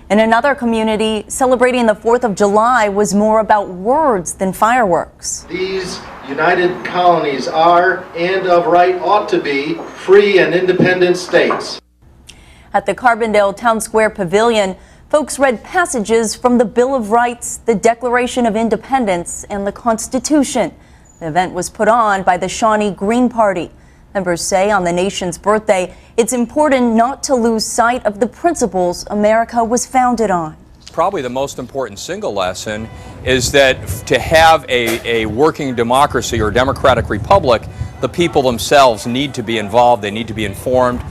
In another community, celebrating the 4th of July was more about words than fireworks. These united colonies are, and of right ought to be, free and independent states. At the Carbondale Town Square Pavilion, folks read passages from the Bill of Rights, the Declaration of Independence, and the Constitution. The event was put on by the Shawnee Green Party. Members say on the nation's birthday, it's important not to lose sight of the principles America was founded on. Probably the most important single lesson is that to have a working democracy or democratic republic, the people themselves need to be involved, they need to be informed.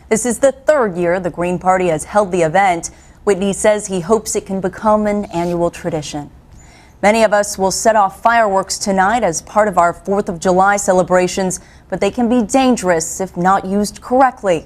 This is the third year the Green Party has held the event. Whitney says he hopes it can become an annual tradition. Many of us will set off fireworks tonight as part of our 4th of July celebrations, but they can be dangerous if not used correctly.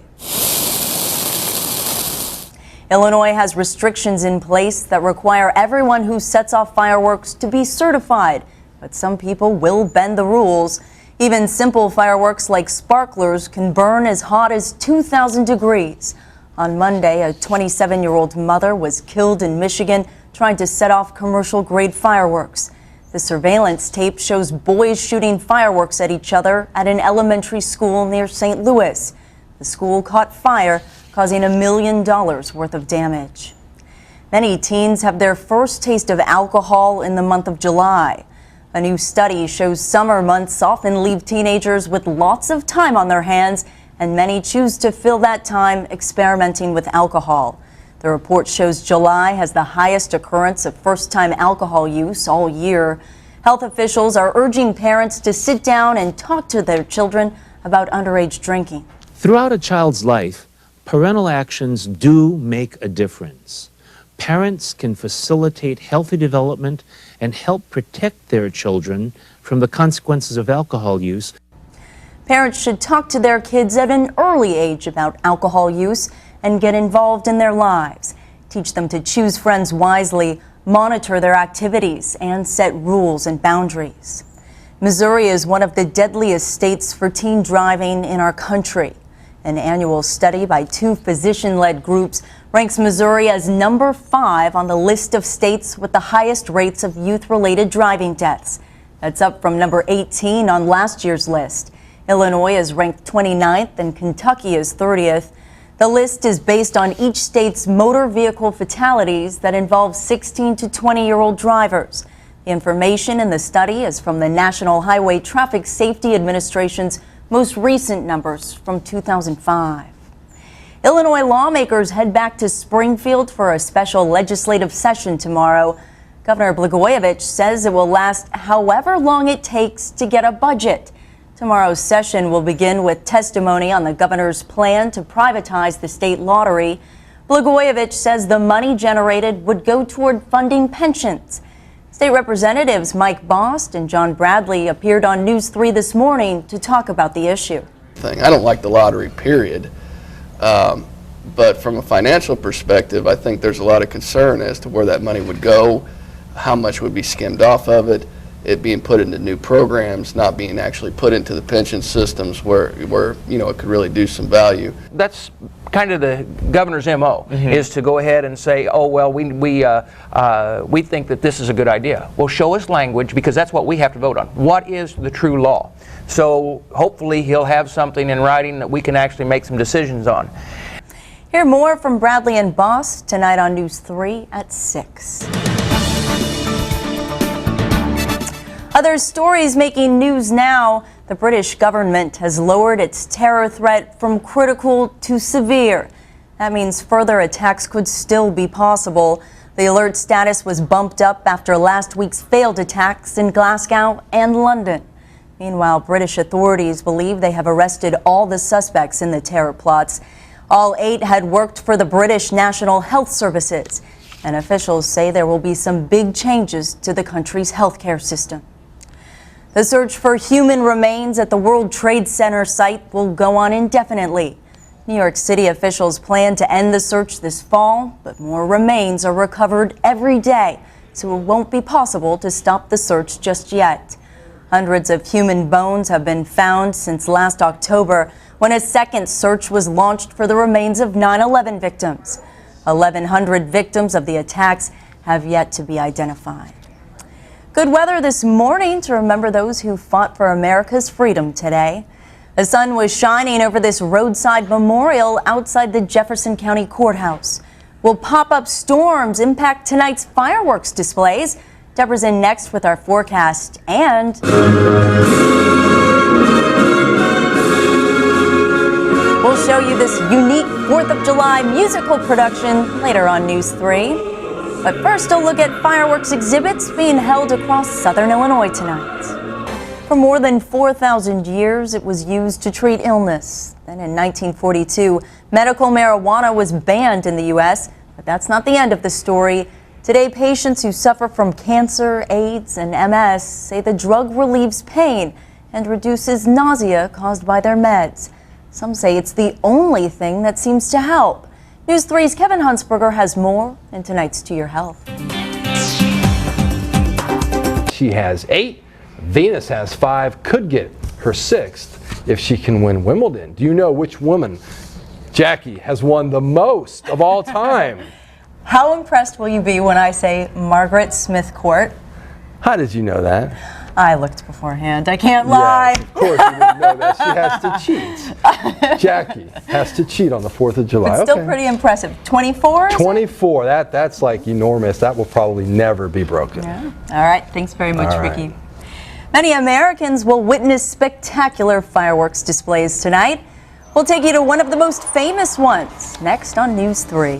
Illinois has restrictions in place that require everyone who sets off fireworks to be certified, but some people will bend the rules. Even simple fireworks like sparklers can burn as hot as 2,000 degrees. On Monday, a 27-year-old mother was killed in Michigan trying to set off commercial-grade fireworks. The surveillance tape shows boys shooting fireworks at each other at an elementary school near St. Louis. The school caught fire, causing $1 million worth of damage. Many teens have their first taste of alcohol in the month of July. A new study shows summer months often leave teenagers with lots of time on their hands, and many choose to fill that time experimenting with alcohol. The report shows July has the highest occurrence of first-time alcohol use all year. Health officials are urging parents to sit down and talk to their children about underage drinking. Throughout a child's life, parental actions do make a difference. Parents can facilitate healthy development and help protect their children from the consequences of alcohol use. Parents should talk to their kids at an early age about alcohol use and get involved in their lives. Teach them to choose friends wisely, monitor their activities, and set rules and boundaries. Missouri is one of the deadliest states for teen driving in our country. An annual study by 2 physician-led groups ranks Missouri as number 5 on the list of states with the highest rates of youth-related driving deaths. That's up from number 18 on last year's list. Illinois is ranked 29th and Kentucky is 30th. The list is based on each state's motor vehicle fatalities that involve 16 to 20-year-old drivers. The information in the study is from the National Highway Traffic Safety Administration's most recent numbers from 2005. Illinois lawmakers head back to Springfield for a special legislative session tomorrow. Governor Blagojevich says it will last however long it takes to get a budget. Tomorrow's session will begin with testimony on the governor's plan to privatize the state lottery. Blagojevich says the money generated would go toward funding pensions. State Representatives Mike Bost and John Bradley appeared on News 3 this morning to talk about the issue. I don't like the lottery, period. But from a financial perspective, I think there's a lot of concern as to where that money would go, how much would be skimmed off of it being put into new programs, not being actually put into the pension systems where you know, it could really do some value. That's kind of the governor's MO, is to go ahead and say, oh, well, we think that this is a good idea. Well, show us language, because that's what we have to vote on. What is the true law? So hopefully he'll have something in writing that we can actually make some decisions on. Hear more from Bradley and Bost tonight on News 3 at 6. Other stories making news now. The British government has lowered its terror threat from critical to severe. That means further attacks could still be possible. The alert status was bumped up after last week's failed attacks in Glasgow and London. Meanwhile, British authorities believe they have arrested all the suspects in the terror plots. All 8 had worked for the British National Health Services, and officials say there will be some big changes to the country's healthcare system. The search for human remains at the World Trade Center site will go on indefinitely. New York City officials plan to end the search this fall, but more remains are recovered every day, so it won't be possible to stop the search just yet. Hundreds of human bones have been found since last October, when a second search was launched for the remains of 9/11 victims. 1,100 victims of the attacks have yet to be identified. Good weather this morning to remember those who fought for America's freedom today. The sun was shining over this roadside memorial outside the Jefferson County Courthouse. Will pop-up storms impact tonight's fireworks displays? Deborah's in next with our forecast, and we'll show you this unique 4th of July musical production later on News 3. But first, a look at fireworks exhibits being held across southern Illinois tonight. For more than 4,000 years, it was used to treat illness. Then in 1942, medical marijuana was banned in the U.S., but that's not the end of the story. Today, patients who suffer from cancer, AIDS, and MS say the drug relieves pain and reduces nausea caused by their meds. Some say it's the only thing that seems to help. News 3's Kevin Huntsberger has more in tonight's To Your Health. She has 8. Venus has 5. Could get her 6th if she can win Wimbledon. Do you know which woman, Jackie, has won the most of all time? How impressed will you be when I say Margaret Smith Court? How did you know that? I looked beforehand. I can't lie. Yes, of course you didn't know that. She has to cheat. Jackie has to cheat on the 4th of July. But still pretty impressive. 24? 24. That's like enormous. That will probably never be broken. Yeah. All right. Thanks very much, All right. Ricky. Many Americans will witness spectacular fireworks displays tonight. We'll take you to one of the most famous ones next on News 3.